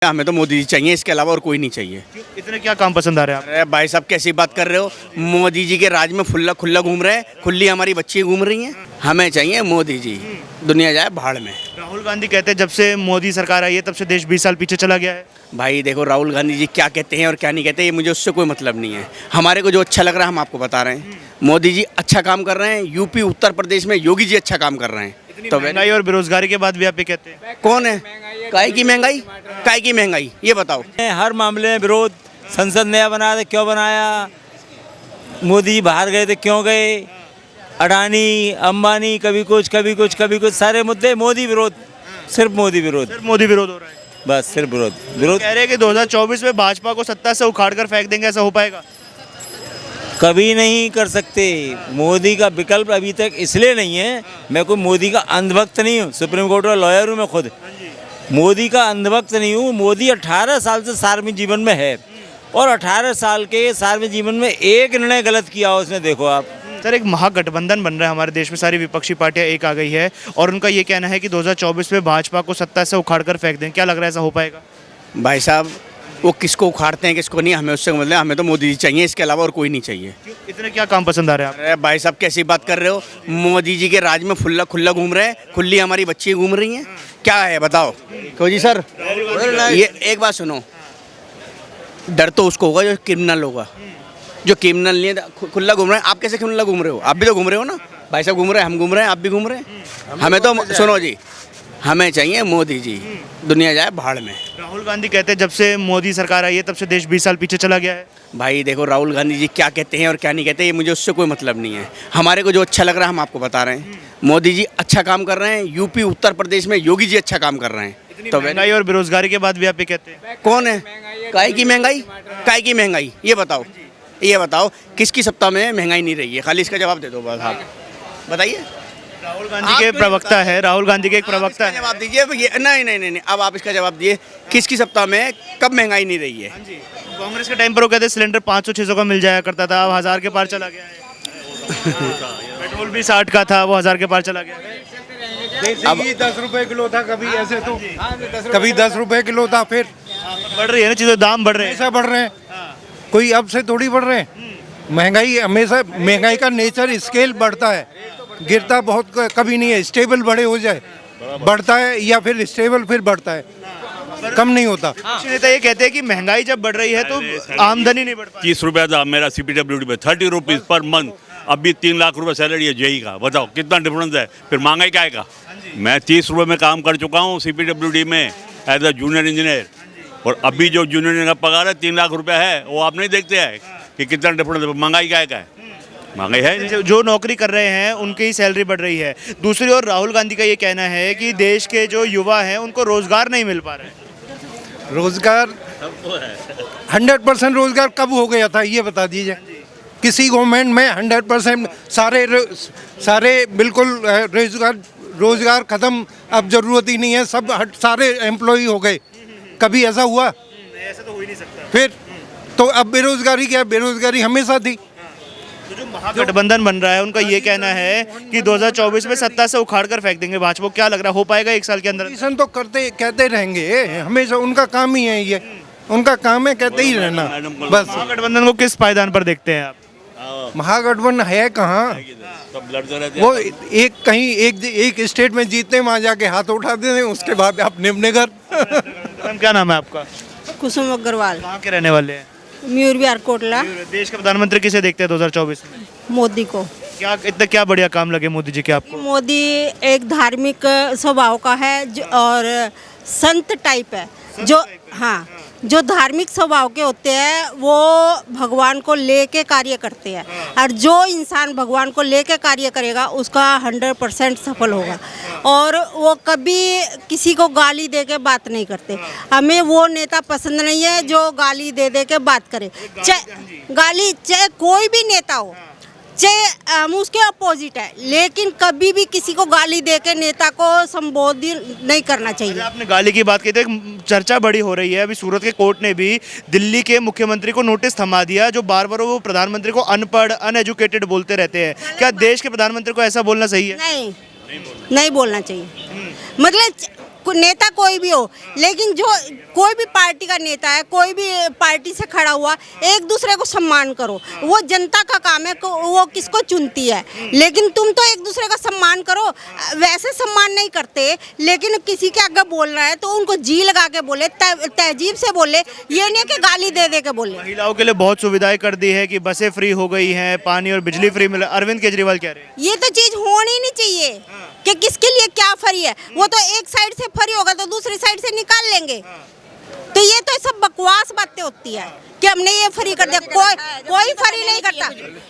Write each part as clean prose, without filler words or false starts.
हमें तो मोदी जी चाहिए, इसके अलावा और कोई नहीं चाहिए। इतने क्या काम पसंद आ रहे हैं अरे भाई साहब कैसी बात कर रहे हो? मोदी जी के राज में खुला खुला घूम रहे हैं, खुली हमारी बच्ची घूम रही हैं। हमें चाहिए मोदी जी, दुनिया जाए भाड़ में। आप? राहुल गांधी कहते हैं जब से मोदी सरकार आई है तब से देश 20 साल पीछे चला गया है। भाई देखो, राहुल गांधी जी क्या कहते हैं और क्या नहीं कहते, ये मुझे उससे कोई मतलब नहीं है। हमारे को जो अच्छा लग रहा है हम आपको बता रहे हैं। मोदी जी अच्छा काम कर रहे हैं, यूपी उत्तर प्रदेश में योगी जी अच्छा काम कर रहे हैं। तो महंगाई और बेरोजगारी के बाद भी आप ये कहते हैं कौन है? काय की महंगाई, काय की महंगाई, ये बताओ। हर मामले में विरोध। संसद नया बनाया था, क्यों बनाया? मोदी जी बाहर गए थे, क्यों गए? अडानी अंबानी, कभी कुछ कभी कुछ कभी कुछ, सारे मुद्दे मोदी विरोध, सिर्फ मोदी विरोध, सिर्फ मोदी विरोध हो रहा है। बस सिर्फ विरोध विरोध। कह रहे हैं कि 2024 में भाजपा को सत्ता से उखाड़ कर फेंक देंगे, ऐसा हो पाएगा? कभी नहीं कर सकते। मोदी का विकल्प अभी तक इसलिए नहीं है, मैं कोई मोदी का अंधभक्त नहीं हूँ, सुप्रीम कोर्ट का लॉयर हूँ मैं खुद। मोदी का अंधभक्त नहीं हूँ। मोदी 18 साल से सार्वजनिक जीवन में है और 18 साल के सार्वजनिक जीवन में एक निर्णय गलत किया हो उसने, देखो आप। सर, एक महागठबंधन बन रहा है हमारे देश में, सारी विपक्षी पार्टियां एक आ गई है और उनका ये कहना है कि 2024 में भाजपा को सत्ता से उखाड़ कर फेंक दें। क्या लग रहा है ऐसा हो पाएगा? भाई साहब वो किसको उखाड़ते हैं किसको नहीं, हमें उससे मतलब, हमें तो मोदी जी चाहिए, इसके अलावा और कोई नहीं चाहिए। इतने क्या काम पसंद आ रहे हैं आप? अरे भाई साहब कैसी बात कर रहे हो? मोदी जी के राज में खुला खुला घूम रहे हैं, खुली हमारी बच्ची घूम रही हैं। क्या है बताओ? क्यों जी सर, ये एक बात सुनो, डर तो उसको होगा जो क्रिमिनल होगा। जो क्रिमिनल नहीं है खुला घूम रहे हैं। आप कैसे खुला घूम रहे हो? आप भी तो घूम रहे हो ना। भाई साहब घूम रहे हैं, हम घूम रहे हैं, आप भी घूम रहे हैं। हमें तो सुनो जी, हमें चाहिए मोदी जी, दुनिया जाए भाड़ में। राहुल गांधी कहते हैं जब से मोदी सरकार आई है तब से देश 20 साल पीछे चला गया है। भाई देखो, राहुल गांधी जी क्या कहते हैं और क्या नहीं कहते, ये मुझे उससे कोई मतलब नहीं है। हमारे को जो अच्छा लग रहा है हम आपको बता रहे हैं। मोदी जी अच्छा काम कर रहे हैं, यूपी उत्तर प्रदेश में योगी जी अच्छा काम कर रहे हैं। तो महंगाई और बेरोजगारी के बाद भी आप ये कहते हैं कौन है? काय की महंगाई, काय की महंगाई, ये बताओ। ये बताओ किसकी सत्ता में महंगाई नहीं रही है? खाली इसका जवाब दे दो बस आप, बताइए। राहुल गांधी के प्रवक्ता है, राहुल गांधी के एक प्रवक्ता है। जवाब दीजिए। नहीं नहीं नहीं, अब आप इसका जवाब दिए, किसकी सत्ता में कब महंगाई नहीं रही है? कांग्रेस के टाइम पर वो कहते सिलेंडर 500-600 का मिल जाया करता था, अब 1000 के पार चला गया है। पेट्रोल भी 60 का था, वो 1000 के पार चला गया है। अब 10 रुपए किलो था कभी, ऐसे तो कभी 10 रुपए किलो था, फिर बढ़ रही है ना चीज़ें, दाम बढ़ रहे हैं। हमेशा बढ़ रहे हैं, कोई अब से थोड़ी बढ़ रहे हैं। महंगाई हमेशा, महंगाई का नेचर स्केल बढ़ता है, गिरता बहुत कभी नहीं है। स्टेबल बड़े हो जाए, बढ़ता है, या फिर स्टेबल फिर बढ़ता है, कम नहीं होता। नेता ये कहते हैं कि महंगाई जब बढ़ रही है तो आमदनी नहीं बढ़ पाती। 30 रुपया था मेरा CPWD में, 30 रुपीज़ पर मंथ। अभी 3 लाख रुपए सैलरी है जेई का, बताओ कितना डिफरेंस है। फिर महंगाई क्या आएगा? मैं 30 रुपये में काम कर चुका हूँ CPWD में एज अ जूनियर इंजीनियर, और अभी जो जूनियर इंजीनियर का पगार है 3 लाख रुपया है, वो आप नहीं देखते हैं कि कितना डिफरेंस है। महंगाई क्या है? महंगाई है। जो नौकरी कर रहे हैं उनकी ही सैलरी बढ़ रही है। दूसरी ओर राहुल गांधी का ये कहना है कि देश के जो युवा हैं उनको रोजगार नहीं मिल पा रहा है। रोजगार 100% रोजगार कब हो गया था ये बता दीजिए। किसी गवर्नमेंट में 100% सारे बिल्कुल रोजगार खत्म, अब जरूरत ही नहीं है, सब सारे एम्प्लॉय हो गए। कभी ऐसा हुआ? ऐसा तो हो ही नहीं सकता। फिर तो अब बेरोजगारी क्या? बेरोजगारी हमेशा थी। तो जो महागठबंधन बन रहा है उनका ये कहना है कि 2024 में सत्ता से उखाड़ कर फेंक देंगे भाजपा को। क्या लग रहा है हो पाएगा 1 साल के अंदर? ऑपोजिशन तो कहते रहेंगे हमेशा, उनका काम ही है ये, उनका काम है कहते ही रहना बस। महागठबंधन को किस पायदान पर देखते हैं आप? महागठबंधन है कहाँ? वो एक कहीं एक स्टेट में जीतते हैं, वहाँ जाके हाथ उठा देते हैं, उसके बाद आप निम्नगर। मैम क्या नाम है आपका? कुसुम अग्रवाल, कहाँ के रहने वाले हैं? मयूर विहार कोटला। देश के प्रधानमंत्री किसे देखते हैं 2024 में? मोदी को। क्या बढ़िया काम लगे मोदी जी के आपको? मोदी एक धार्मिक स्वभाव का है और संत टाइप है। जो हाँ, जो धार्मिक स्वभाव के होते हैं वो भगवान को लेके कार्य करते हैं, और जो इंसान भगवान को लेके कार्य करेगा उसका 100% सफल होगा। और वो कभी किसी को गाली दे के बात नहीं करते। हमें वो नेता पसंद नहीं है जो गाली दे दे के बात करे। चाहे कोई भी नेता हो, हम उसके अपोजिट है, लेकिन कभी भी किसी को गाली दे के नेता को संबोधित नहीं करना चाहिए। आपने गाली की बात की तो एक चर्चा बड़ी हो रही है। अभी सूरत के कोर्ट ने भी दिल्ली के मुख्यमंत्री को नोटिस थमा दिया, जो बार बार वो प्रधानमंत्री को अनपढ़ अनएजुकेटेड बोलते रहते हैं। क्या देश के प्रधानमंत्री को ऐसा बोलना सही है? नहीं बोलना चाहिए। मतलब नेता कोई भी हो, लेकिन जो कोई भी पार्टी का नेता है, कोई भी पार्टी से खड़ा हुआ, एक दूसरे को सम्मान करो। वो जनता का काम है, वो किसको चुनती है, लेकिन तुम तो एक दूसरे का सम्मान करो। वैसे सम्मान नहीं करते, लेकिन किसी के आगे बोलना है तो उनको जी लगा के बोले, तहजीब से बोले, ये नहीं कि गाली दे दे के बोले। महिलाओं के लिए बहुत सुविधाएं कर दी है कि बसें फ्री हो गई हैं, पानी और बिजली फ्री मिला। अरविंद केजरीवाल कह रहे हैं ये तो चीज होनी नहीं चाहिए कि किसके लिए क्या फ्री है। वो तो एक साइड से फ्री होगा तो दूसरी साइड से निकाल लेंगे। तो ये तो सब बकवास बातें होती है कि हमने ये फ्री कर दिया। कोई फ्री नहीं करता।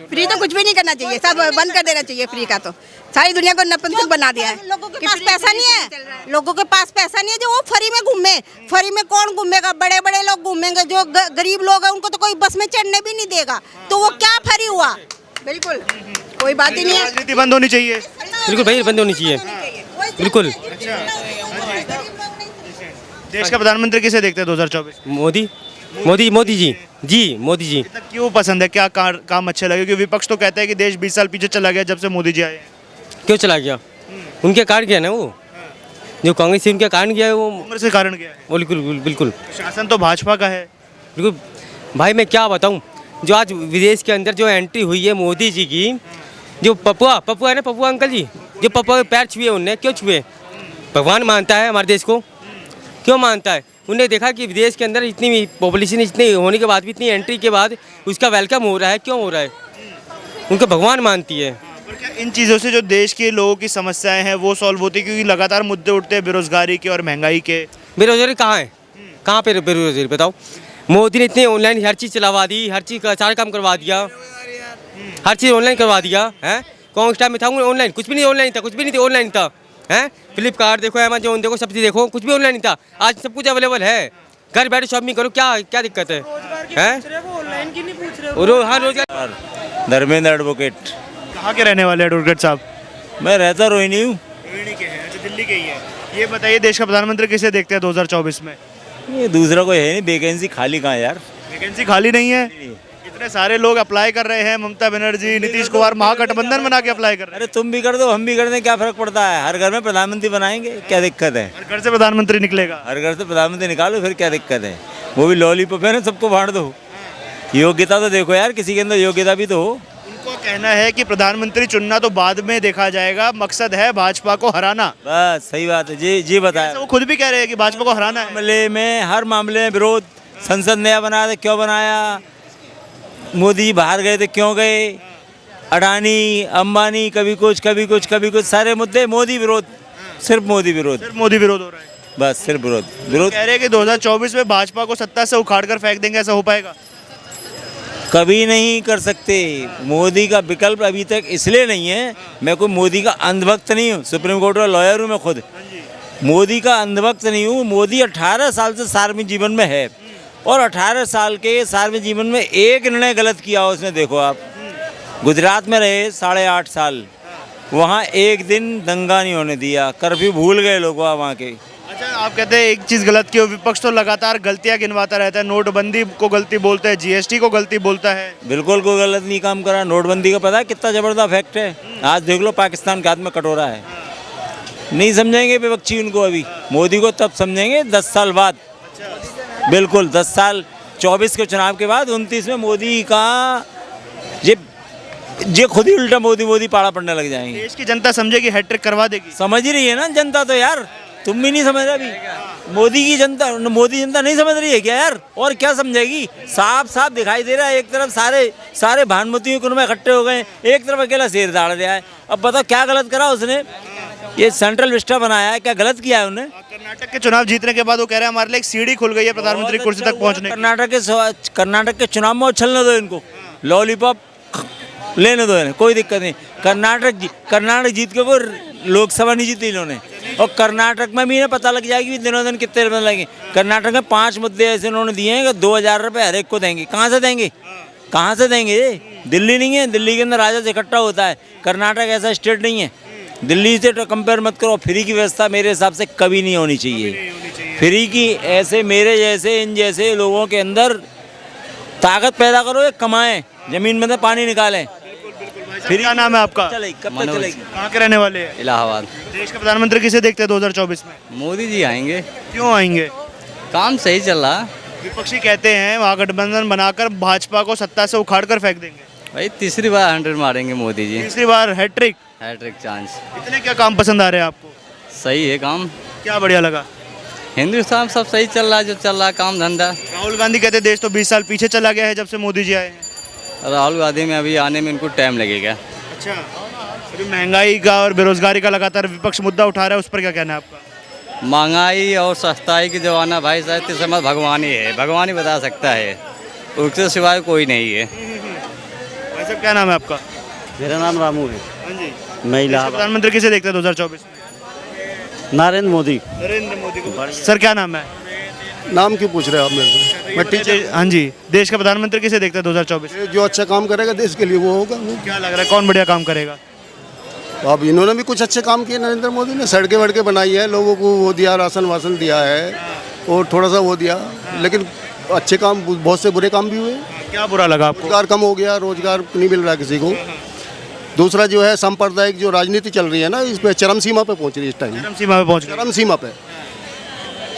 फ्री तो कुछ भी नहीं करना चाहिए, सब बंद कर देना चाहिए फ्री का। तो सारी दुनिया को नपुंसक बना दिया है। लोगों के पास पैसा नहीं है, लोगों के पास पैसा नहीं है जो वो फ्री में घूमे। फ्री में कौन घूमेगा? बड़े बड़े लोग घूमेंगे, जो गरीब लोग हैं उनको तो कोई बस में चढ़ने भी नहीं देगा। तो वो क्या फ्री हुआ? बिल्कुल कोई बात ही नहीं है। राजनीति बंद होनी चाहिए। बिल्कुल भाई, बंद होनी चाहिए बिल्कुल। देश का प्रधानमंत्री किसे देखते हैं 2024? मोदी मोदी जी मोदी जी। इतना क्यों पसंद है? क्या काम अच्छे लगे? क्योंकि विपक्ष तो कहता है कि देश 20 साल पीछे चला गया जब से मोदी जी आए हैं। क्यों चला गया? उनके कारण गया ना, वो जो कांग्रेस थी उनके कारण गया है वो। कांग्रेस के कारण गया है। वो बिल्कुल बिल्कुल शासन तो भाजपा का है। बिल्कुल भाई, मैं क्या बताऊं, जो आज विदेश के अंदर जो एंट्री हुई है मोदी जी की, जो पपुआ है ना, पपुआ अंकल जी, जो पपुआ के पैर छुए उनने, क्यों छुए? भगवान मानता है हमारे देश को, क्यों मानता है? उन्हें देखा कि विदेश के अंदर इतनी पॉपुलेशन इतनी होने के बाद भी, इतनी एंट्री के बाद उसका वेलकम हो रहा है, क्यों हो रहा है? उनको भगवान मानती है। पर क्या इन चीज़ों से जो देश के लोगों की समस्याएं हैं वो सॉल्व होती है? क्योंकि लगातार मुद्दे उठते हैं बेरोजगारी के और महंगाई के। बेरोजगारी कहाँ है? कहाँ पे बेरोजगारी बताओ? मोदी ने इतनी ऑनलाइन हर चीज़ चलावा दी, हर चीज़ का सारा काम करवा दिया, हर चीज़ ऑनलाइन करवा दिया है। कांग्रेस टाइम में था ऑनलाइन? कुछ भी नहीं ऑनलाइन था, कुछ भी नहीं था ऑनलाइन था है। फ्लिपकार्ट देखो, अमेजोन देखो, सब चीज़ देखो, कुछ भी ऑनलाइन नहीं था। आज सब कुछ अवेलेबल है, घर बैठे शॉपिंग करो। क्या दिक्कत है? हाँ, रोजगार। धर्मेंद्र एडवोकेट। कहाँ के रहने वाले एडवोकेट साहब? मैं रहता रोहिणी हूँ। रोहिणी के हैं। अच्छा, दिल्ली के ही है। ये बताइए देश का प्रधानमंत्री किसे देखते हैं 2024 में? ये दूसरा कोई है नहीं, वैकेंसी खाली कहाँ है यार? वैकेंसी खाली नहीं है। इतने सारे लोग अप्लाई कर रहे हैं। ममता बनर्जी, नीतीश कुमार महागठबंधन बना के अप्लाई कर रहे हैं। अरे तुम भी कर दो, हम भी कर दें, क्या फर्क पड़ता है? हर घर में प्रधानमंत्री बनाएंगे, क्या दिक्कत है? हर घर से प्रधानमंत्री निकलेगा। हर घर से प्रधानमंत्री निकालो, फिर क्या दिक्कत है? वो भी लॉलीपॉप है ना, सबको बांट दो। योग्यता तो देखो यार, किसी के अंदर योग्यता भी तो हो। उनको कहना है कि प्रधानमंत्री चुनना तो बाद में देखा जाएगा, मकसद है भाजपा को हराना। बस सही बात है जी बताया। वो खुद भी कह रहे हैं कि भाजपा को हराना है। मामले में, हर मामले में विरोध। संसद नया बनाया था, क्यों बनाया? मोदी जी बाहर गए थे, क्यों गए? अडानी, अंबानी, कभी कुछ कभी कुछ कभी कुछ, सारे मुद्दे मोदी विरोध, सिर्फ मोदी विरोध। सिर्फ मोदी विरोध हो रहा है। बस सिर्फ विरोध। कह रहे हैं कि 2024 में भाजपा को सत्ता से उखाड़ कर फेंक देंगे, ऐसा हो पाएगा? कभी नहीं कर सकते। मोदी का विकल्प अभी तक इसलिए नहीं है, मैं कोई मोदी का अंधभक्त नहीं हूँ, सुप्रीम कोर्ट का लॉयर हूँ मैं खुद। मोदी का अंधभक्त नहीं हूँ। मोदी 18 साल से सार्वजनिक जीवन में है, और 18 साल के सार्वजनिक जीवन में एक निर्णय गलत किया हो उसने। देखो आप, गुजरात में रहे 8.5 साल, वहाँ एक दिन दंगा नहीं होने दिया, कर्फ्यू भूल गए लोग वहाँ के। अच्छा, आप कहते हैं एक चीज़ गलत की हो, विपक्ष तो लगातार गलतियां गिनवाता रहता है। नोटबंदी को गलती बोलता है, जीएसटी को गलती बोलता है। बिल्कुल कोई गलत नहीं काम करा। नोटबंदी का पता है कितना ज़बरदस्त इफेक्ट है? आज देख लो पाकिस्तान के हाथ में कटोरा है। नहीं समझेंगे विपक्षी उनको अभी, मोदी को तब समझेंगे 10 साल बाद। बिल्कुल 10 साल, 24 के चुनाव के बाद 29 में मोदी का ये खुद ही उल्टा मोदी पाड़ा पड़ने लग जाएंगे। देश की जनता समझेगी, हैट्रिक करवा देगी। समझ ही रही है ना जनता तो यार, तुम भी नहीं समझ रहे अभी। मोदी जनता नहीं समझ रही है क्या यार? और क्या समझेगी? साफ दिखाई दे रहा है। एक तरफ सारे भानुमतियों के कुल में इकट्ठे हो गए, एक तरफ अकेला शेर दाड़ रहा है। अब बताओ क्या गलत करा उसने? ये सेंट्रल विस्टा बनाया है, क्या गलत किया है उन्होंने? कर्नाटक के चुनाव जीतने के बाद वो कह रहे हैं हमारे लिए एक सीढ़ी खुल गई है प्रधानमंत्री कुर्सी तक पहुंचने। कर्नाटक के चुनाव में उछलने दो इनको, लॉलीपॉप लेने दो इन्हें, कोई दिक्कत नहीं। कर्नाटक जीत के वो लोकसभा नहीं जीती इन्होंने, और कर्नाटक में भी इन्हें पता लग जाएगी दिनों दिन कितने रुपये लगेंगे। कर्नाटक में 5 मुद्दे ऐसे उन्होंने दिए हैं कि 2000 रुपये हर एक को देंगे। कहाँ से देंगे? दिल्ली नहीं है, दिल्ली के अंदर राजा से इकट्ठा होता है। कर्नाटक ऐसा स्टेट नहीं है, दिल्ली से तो कंपेयर मत करो। फ्री की व्यवस्था मेरे हिसाब से कभी नहीं होनी चाहिए। फ्री की ऐसे मेरे जैसे इन जैसे लोगों के अंदर ताकत पैदा करो, ये कमाएं, ज़मीन में से पानी निकालें। फिर क्या नाम है आपका? चलेगी, कब तक चलेगी? कहाँ के रहने वाले हैं? इलाहाबाद। देश के प्रधानमंत्री किसे देखते हैं 2024 में? मोदी जी आएंगे, क्यों आएंगे? काम सही चल रहा। विपक्षी कहते हैं महागठबंधन बनाकर भाजपा को सत्ता से उखाड़ कर फेंक देंगे। भाई तीसरी बार 100 मारेंगे मोदी जी, तीसरी बार हैट्रिक। Hat trick chance. इतने क्या काम पसंद आ रहे हैं आपको? सही है काम, क्या बढ़िया लगा? हिंदुस्तान सब सही चल रहा है, जो चल रहा है काम धंधा। राहुल गांधी कहते हैं देश तो 20 साल पीछे चला गया है जब से मोदी जी आए हैं। राहुल गांधी में अभी आने में इनको टाइम लगेगा। अच्छा, अभी महंगाई का और बेरोजगारी का लगातार विपक्ष मुद्दा उठा रहा है, उस पर क्या कहना है आपका? महंगाई और सस्ताई की जमाना भाई साहब, इस समय भगवान ही है, भगवान ही बता सकता है, उसके सिवाय कोई नहीं है। भाई साहब क्या नाम है आपका? मेरा नाम रामू है। हाँ जी। मैं इलाहाबाद। प्रधानमंत्री किसे देखते हैं 2024 में? नरेंद्र मोदी। नरेंद्र मोदी को। सर क्या नाम है? नाम क्यों पूछ रहे हो आप मेरे से? मैं टीचर। हाँ जी, देश का प्रधानमंत्री किसे देखते हैं 2024 में? जो अच्छा काम करेगा देश के लिए वो होगा। क्या लग रहा है कौन बढ़िया काम करेगा? अब इन्होंने भी कुछ अच्छे काम किए, नरेंद्र मोदी ने सड़कें वड़कें बनाई है, लोगों को वो दिया, राशन वासन दिया है और थोड़ा सा वो दिया, लेकिन अच्छे काम बहुत से बुरे काम भी हुए। क्या बुरा लगा आपको? रोजगार कम हो गया, रोजगार नहीं मिल रहा किसी को। दूसरा जो है सांप्रदायिक जो राजनीति चल रही है ना, इस पे चरम सीमा पे पहुंच रही है इस टाइम। चरम सीमा पे पहुंच गए। चरम सीमा पे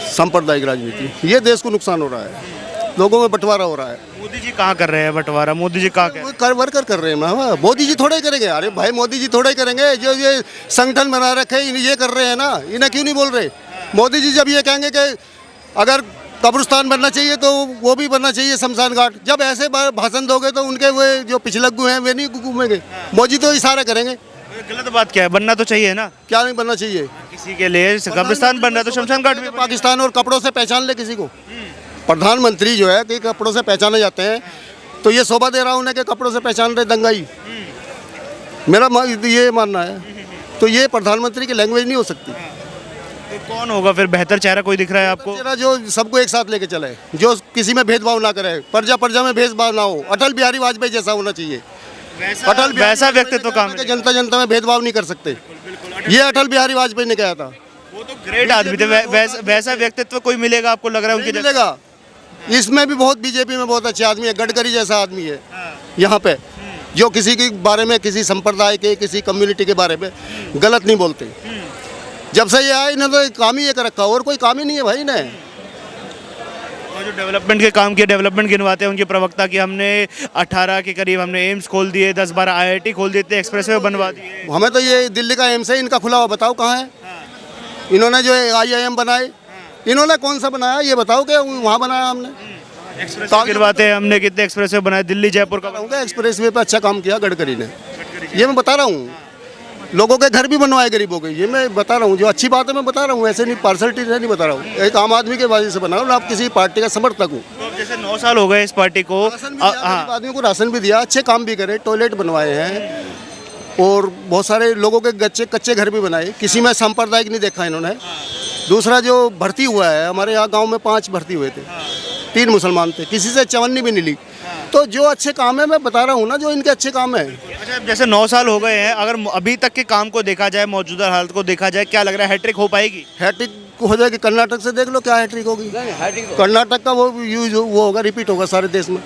सांप्रदायिक राजनीति, ये देश को नुकसान हो रहा है, लोगों में बंटवारा हो रहा है। मोदी जी कहाँ कर रहे हैं बंटवारा? मोदी जी कहाँ वो कर वर्कर कर रहे हैं। हाँ, मोदी जी थोड़े ही करेंगे। अरे भाई मोदी जी थोड़े ही करेंगे, जो ये संगठन बना रखे हैं ये कर रहे हैं ना, इन्हें क्यों नहीं बोल रहे? मोदी जी जब ये कहेंगे कि अगर कब्रिस्तान बनना चाहिए तो वो भी बनना चाहिए शमशान घाट, जब ऐसे भाषण दोगे तो उनके वो जो पिछलग्गू हैं वे नहीं घूमेंगे। मोदी तो इशारा करेंगे। गलत बात क्या है? बनना तो चाहिए ना। क्या नहीं बनना चाहिए? किसी के लिए कब्रिस्तान बन रहा है तो शमशान घाट भी पाकिस्तान और कपड़ों से पहचान ले किसी को। प्रधानमंत्री जो है कि कपड़ों से पहचाने जाते हैं, तो ये शोभा दे रहा उन्हें कि कपड़ों से पहचान रहे दंगाई। मेरा ये मानना है, तो ये प्रधानमंत्री की लैंग्वेज नहीं हो सकती। तो कौन होगा फिर बेहतर चेहरा? कोई दिख रहा है आपको? चेहरा जो सबको एक साथ लेके चले, जो किसी में भेदभाव ना करे, प्रजा प्रजा में भेदभाव ना हो। अटल बिहारी वाजपेयी जैसा होना चाहिए। वैसा व्यक्तित्व काम है। जनता जनता में भेदभाव नहीं कर सकते, ये अटल बिहारी वाजपेयी ने कहा था। वो तो ग्रेट आदमी थे। वैसा व्यक्तित्व कोई मिलेगा आपको लग रहा है? उनकी मिलेगा। इसमें भी बहुत बीजेपी में बहुत अच्छे आदमी है, गडकरी जैसा आदमी है यहाँ पे, जो किसी के बारे में, किसी संप्रदाय के, किसी कम्युनिटी के बारे में गलत नहीं बोलते। जब से ये आए इन्होंने तो काम ही ये कर रखा, और कोई काम ही नहीं है भाई ने। और जो डेवलपमेंट के काम किए, डेवलपमेंट गिनवाते हैं उनके प्रवक्ता की, हमने 18 के करीब हमने एम्स खोल दिए, 10-12 IIT खोल देते, एक्सप्रेसवे बनवा दिए। हमें तो ये दिल्ली का एम्स है, इनका खुला हुआ, बताओ कहाँ है? इन्होंने जो IIM बनाए, इन्होंने कौन सा बनाया ये बताओ? कि वहाँ बनाया हमने? एक्सप्रेसवे गिनवाते हैं हमने, कितने एक्सप्रेसवे बनाए दिल्ली जयपुर का? एक्सप्रेसवे पे अच्छा काम किया गडकरी ने, ये मैं बता रहा हूँ। लोगों के घर भी बनवाए गरीबों के, ये मैं बता रहा हूँ। जो अच्छी बात है मैं बता रहा हूँ, ऐसे नहीं पार्सलिटी नहीं बता रहा हूँ। एक आम आदमी के वजह से बना रहा हूँ, आप किसी पार्टी का समर्थक हूँ। तो जैसे 9 साल हो गए इस पार्टी को, आदमी को राशन भी दिया, अच्छे काम भी करे, टॉयलेट बनवाए हैं और बहुत सारे लोगों के कच्चे घर भी बनाए, किसी में सांप्रदायिक नहीं देखा इन्होंने। दूसरा जो भर्ती हुआ है, हमारे यहाँ गाँव में 5 भर्ती हुए थे, 3 मुसलमान थे, किसी से चवन्नी भी नहीं ली। तो जो अच्छे काम है मैं बता रहा हूँ ना, जो इनके अच्छे काम है। अच्छा, जैसे 9 साल हो गए हैं, अगर अभी तक के काम को देखा जाए, मौजूदा हालत को देखा जाए, क्या लग रहा है हैट्रिक हो पाएगी? हैट्रिक हो जाएगी। कर्नाटक से देख लो क्या हैट्रिक होगी। कर्नाटक का वो यूज वो होगा, रिपीट होगा सारे देश में।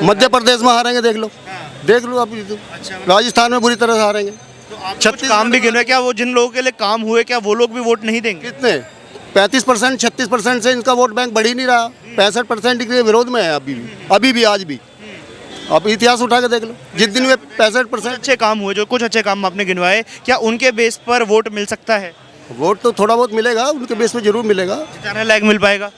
मध्य प्रदेश में हारेंगे, देख लो आप। राजस्थान में बुरी तरह से हारेंगे। छत्तीस काम भी गिने, क्या वो जिन लोगों के लिए काम हुए, क्या वो लोग भी वोट नहीं देंगे? कितने? 35%, 36% से इनका वोट बैंक बढ़ ही नहीं रहा। 65% के विरोध में है अभी भी आज भी। अब इतिहास उठा के देख लो, जिस दिन में 65% अच्छे काम हुए, जो कुछ अच्छे काम आपने गिनवाए, क्या उनके बेस पर वोट मिल सकता है? वोट तो थोड़ा बहुत मिलेगा, उनके बेस पे जरूर मिलेगा। जिताने लायक मिल पाएगा?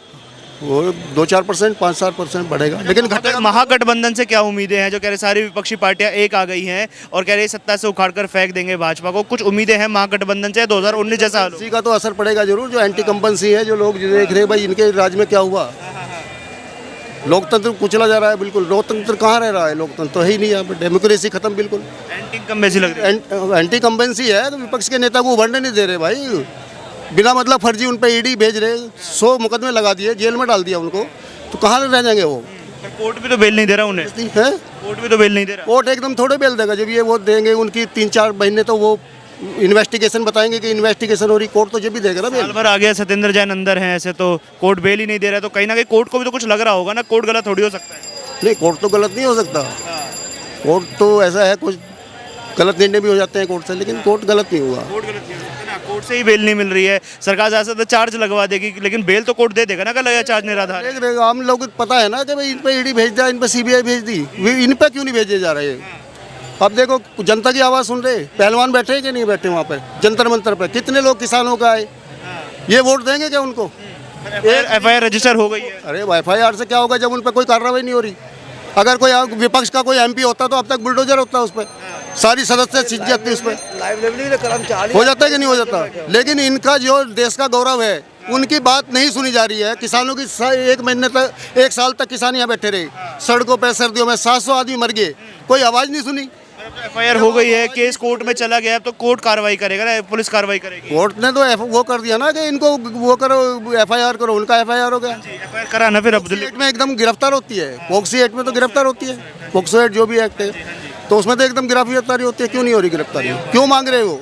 वो 2-4%, 5-7% बढ़ेगा, लेकिन घटेगा। महागठबंधन से क्या उम्मीदें हैं? जो कह रहे सारी विपक्षी पार्टियां एक आ गई हैं और कह रही सत्ता से उखाड़ कर फेंक देंगे भाजपा को, कुछ उम्मीदें हैं महागठबंधन से 2019 जैसा हाल हो? इसी का तो असर पड़ेगा जरूर। जो एंटी कंपल्सी है, जो लोग देख रहे हैं भाई इनके राज्य में क्या हुआ, लोकतंत्र कुचला जा रहा है बिल्कुल। लोकतंत्र कहाँ रह रहा है? लोकतंत्र तो है ही नहीं यहाँ पर, डेमोक्रेसी खत्म बिल्कुल। एंटी कंबेंसी लग रही है। एंटी कंबेंसी है तो विपक्ष के नेता को उभरने नहीं दे रहे भाई, बिना मतलब फर्जी उन पर ईडी भेज रहे, 100 मुकदमे लगा दिए, जेल में डाल दिया उनको, तो कहाँ रह जाएंगे वो? कोर्ट भी तो बेल नहीं दे रहा उन्हें, है? कोर्ट भी तो बेल नहीं दे रहा। कोर्ट एकदम थोड़े बेल देगा, जब ये वोट देंगे उनकी 3-4 महीने तो वो इन्वेस्टिगेशन बताएंगे कि इन्वेस्टिगेशन हो रही, कोर्ट तो जब भी देगा ना बेल। साल भर आ गया, सत्येंद्र जैन अंदर हैं, ऐसे तो कोर्ट बेल ही नहीं दे रहा, तो कहीं ना कहीं कोर्ट को भी तो कुछ लग रहा होगा ना, कोर्ट गलत थोड़ी हो सकता है। नहीं, कोर्ट तो गलत नहीं हो सकता। कोर्ट तो ऐसा है, कुछ गलत निर्णय भी हो जाते हैं कोर्ट से, लेकिन कोर्ट गलत नहीं हुआ। कोर्ट गलत नहीं हो सकता ना, कोर्ट से ही बेल नहीं मिल रही है, सरकार ज़्यादा से ज़्यादा चार्ज लगवा देगी, लेकिन बेल तो कोर्ट दे देगा ना, अगर चार्ज निराधार है। देख रहे हो, हम लोग को पता है ना कि भाई इन पे ईडी भेज दिया, इन पे सीबीआई भेज दी, इन पे क्यों नहीं भेजे जा रहे हैं? अब देखो जनता की आवाज़ सुन रहे, पहलवान बैठे हैं कि नहीं बैठे वहाँ पे जंतर मंतर पे, कितने लोग किसानों का आए, ये वोट देंगे क्या उनको? FIR रजिस्टर हो गई है। अरे FIR से क्या होगा जब उन पर कोई कार्रवाई नहीं हो रही? अगर कोई विपक्ष का कोई MP होता तो अब तक बुलडोजर होता उस पर, सारी सदस्य छिप जाती उस पर, हो जाता है कि नहीं हो जाता? लेकिन इनका जो देश का गौरव है उनकी बात नहीं सुनी जा रही है। किसानों की 1 महीने तक 1 साल तक किसान यहाँ बैठे रहे, सड़कों पर सर्दियों में 700 आदमी मर गए, कोई आवाज़ नहीं सुनी। FIR हो गई है, केस कोर्ट में चला गया, तो कोर्ट कार्रवाई करेगा ना, पुलिस कार्रवाई करेगी। कोर्ट ने तो वो कर दिया ना कि इनको वो करो, FIR करो, उनका FIR हो गया। FIR कराना फिर अब एक्ट में एकदम गिरफ्तार होती है, पॉक्सी एक्ट में तो गिरफ्तार होती है, पॉक्सो एक्ट जो भी एक्ट है तो उसमें तो एकदम गिरफ्तारी होती है। क्यों नहीं हो रही गिरफ्तारी? क्यों मांग रहे हो?